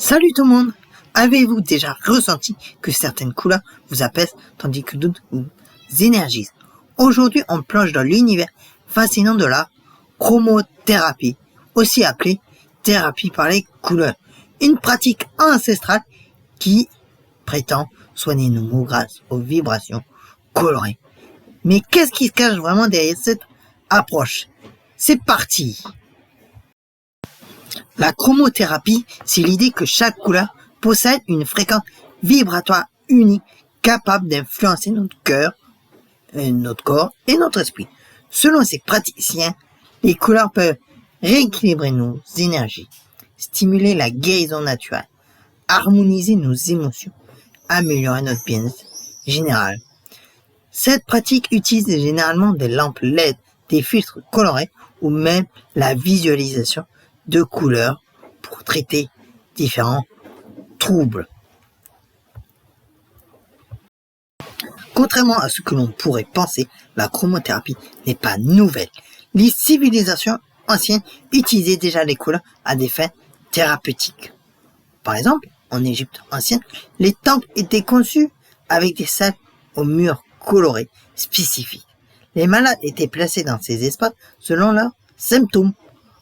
Salut tout le monde! Avez-vous déjà ressenti que certaines couleurs vous apaisent tandis que d'autres vous énergisent? Aujourd'hui, on plonge dans l'univers fascinant de la chromothérapie, aussi appelée thérapie par les couleurs. Une pratique ancestrale qui prétend soigner nos maux grâce aux vibrations colorées. Mais qu'est-ce qui se cache vraiment derrière cette approche? C'est parti! La chromothérapie, c'est l'idée que chaque couleur possède une fréquence vibratoire unique capable d'influencer notre cœur, notre corps et notre esprit. Selon ces praticiens, les couleurs peuvent rééquilibrer nos énergies, stimuler la guérison naturelle, harmoniser nos émotions, améliorer notre bien-être général. Cette pratique utilise généralement des lampes LED, des filtres colorés ou même la visualisation de couleurs pour traiter différents troubles. Contrairement à ce que l'on pourrait penser, la chromothérapie n'est pas nouvelle. Les civilisations anciennes utilisaient déjà les couleurs à des fins thérapeutiques. Par exemple, en Égypte ancienne, les temples étaient conçus avec des salles aux murs colorés spécifiques. Les malades étaient placés dans ces espaces selon leurs symptômes.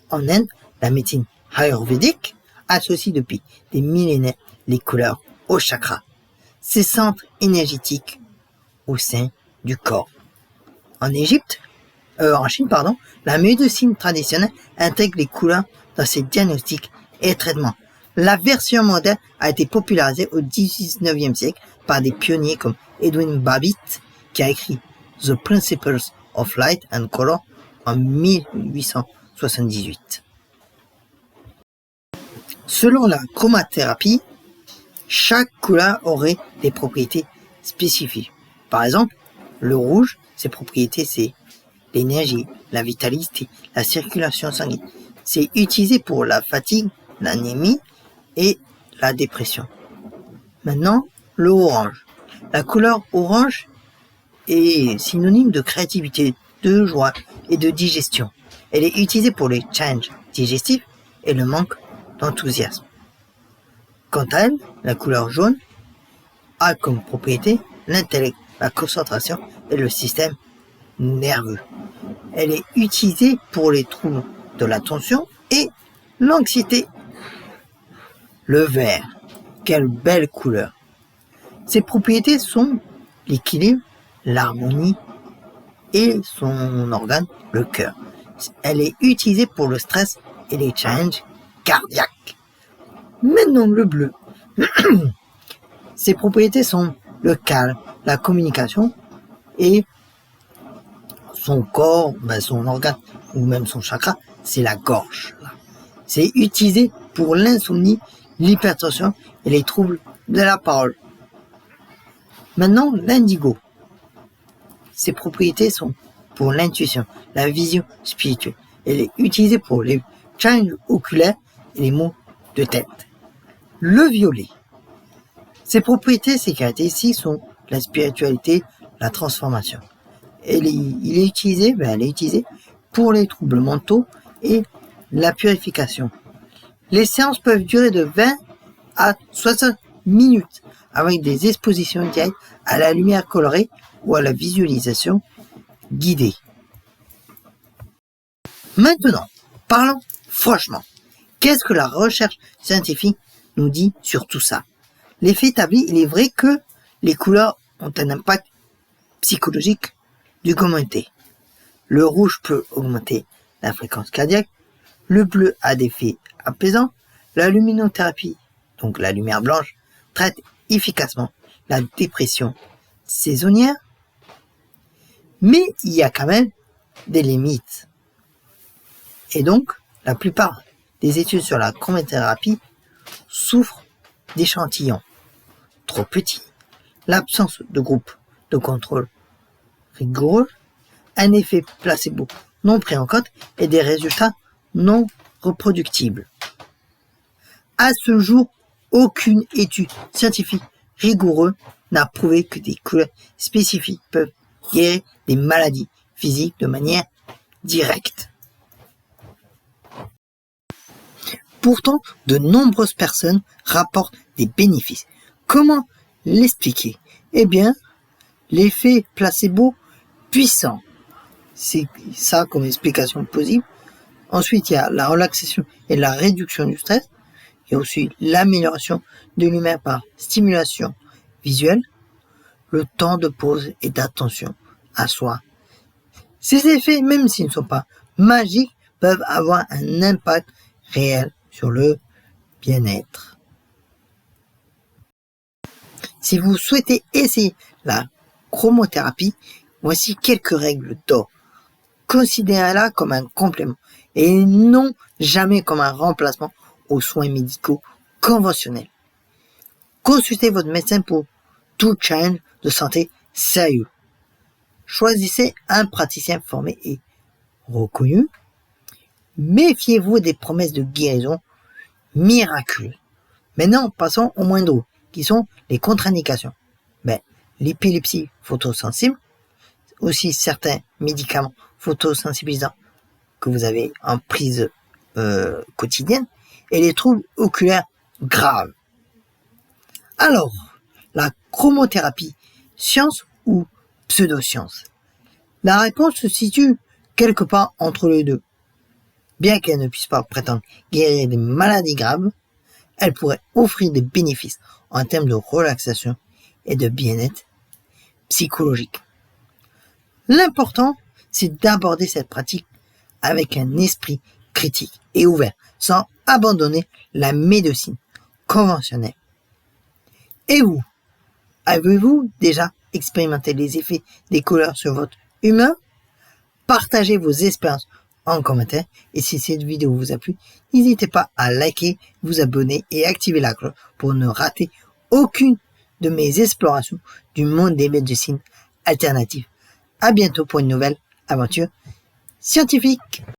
En Inde, la médecine ayurvédique associe depuis des millénaires les couleurs aux chakras, ces centres énergétiques au sein du corps. En Chine, la médecine traditionnelle intègre les couleurs dans ses diagnostics et traitements. La version moderne a été popularisée au XIXe siècle par des pionniers comme Edwin Babbitt, qui a écrit The Principles of Light and Color en 1878. Selon la chromothérapie, chaque couleur aurait des propriétés spécifiques. Par exemple, le rouge, ses propriétés, c'est l'énergie, la vitalité, la circulation sanguine. C'est utilisé pour la fatigue, l'anémie et la dépression. Maintenant, le orange. La couleur orange est synonyme de créativité, de joie et de digestion. Elle est utilisée pour les challenges digestifs et le manque d'enthousiasme. Quant à elle, la couleur jaune a comme propriété l'intellect, la concentration et le système nerveux. Elle est utilisée pour les troubles de l'attention et l'anxiété. Le vert, quelle belle couleur! Ses propriétés sont l'équilibre, l'harmonie et son organe, le cœur. Elle est utilisée pour le stress et les challenges cardiaques. Maintenant, le bleu. Ses propriétés sont le calme, la communication et son corps, son organe ou même son chakra, c'est la gorge. C'est utilisé pour l'insomnie, l'hypertension et les troubles de la parole. Maintenant, l'indigo. Ses propriétés sont pour l'intuition, la vision spirituelle. Elle est utilisée pour les challenges oculaires et les maux de tête. Le violet. Ses propriétés, ses caractéristiques sont la spiritualité, la transformation. Elle est utilisée pour les troubles mentaux et la purification. Les séances peuvent durer de 20 à 60 minutes avec des expositions directes à la lumière colorée ou à la visualisation guidée. Maintenant, parlons franchement. Qu'est-ce que la recherche scientifique nous dit sur tout ça? Les faits établis, il est vrai que les couleurs ont un impact psychologique du commenté. Le rouge peut augmenter la fréquence cardiaque, le bleu a des effets apaisants, la luminothérapie, donc la lumière blanche, traite efficacement la dépression saisonnière, mais il y a quand même des limites. Et donc, la plupart des études sur la chromothérapie souffrent d'échantillons trop petits, l'absence de groupe de contrôle rigoureux, un effet placebo non pris en compte et des résultats non reproductibles. À ce jour, aucune étude scientifique rigoureuse n'a prouvé que des couleurs spécifiques peuvent guérir des maladies physiques de manière directe. Pourtant, de nombreuses personnes rapportent des bénéfices. Comment l'expliquer? Eh bien, l'effet placebo puissant. C'est ça comme explication possible. Ensuite, il y a la relaxation et la réduction du stress. Il y a aussi l'amélioration de l'humain par stimulation visuelle, le temps de pause et d'attention à soi. Ces effets, même s'ils ne sont pas magiques, peuvent avoir un impact réel sur le bien-être. Si vous souhaitez essayer la chromothérapie, voici quelques règles d'or. Considérez-la comme un complément et non jamais comme un remplacement aux soins médicaux conventionnels. Consultez votre médecin pour tout challenge de santé sérieux. Choisissez un praticien formé et reconnu. Méfiez-vous des promesses de guérison miraculeuses. Maintenant, passons aux moindres, qui sont les contre-indications. L'épilepsie photosensible, aussi certains médicaments photosensibilisants que vous avez en prise quotidienne, et les troubles oculaires graves. Alors, la chromothérapie, science ou pseudoscience? La réponse se situe quelque part entre les deux. Bien qu'elle ne puisse pas prétendre guérir des maladies graves, elle pourrait offrir des bénéfices en termes de relaxation et de bien-être psychologique. L'important, c'est d'aborder cette pratique avec un esprit critique et ouvert, sans abandonner la médecine conventionnelle. Et vous, avez-vous déjà expérimenté les effets des couleurs sur votre humeur? Partagez vos expériences en commentaire et si cette vidéo vous a plu, n'hésitez pas à liker, vous abonner et activer la cloche pour ne rater aucune de mes explorations du monde des médecines alternatives. À bientôt pour une nouvelle aventure scientifique.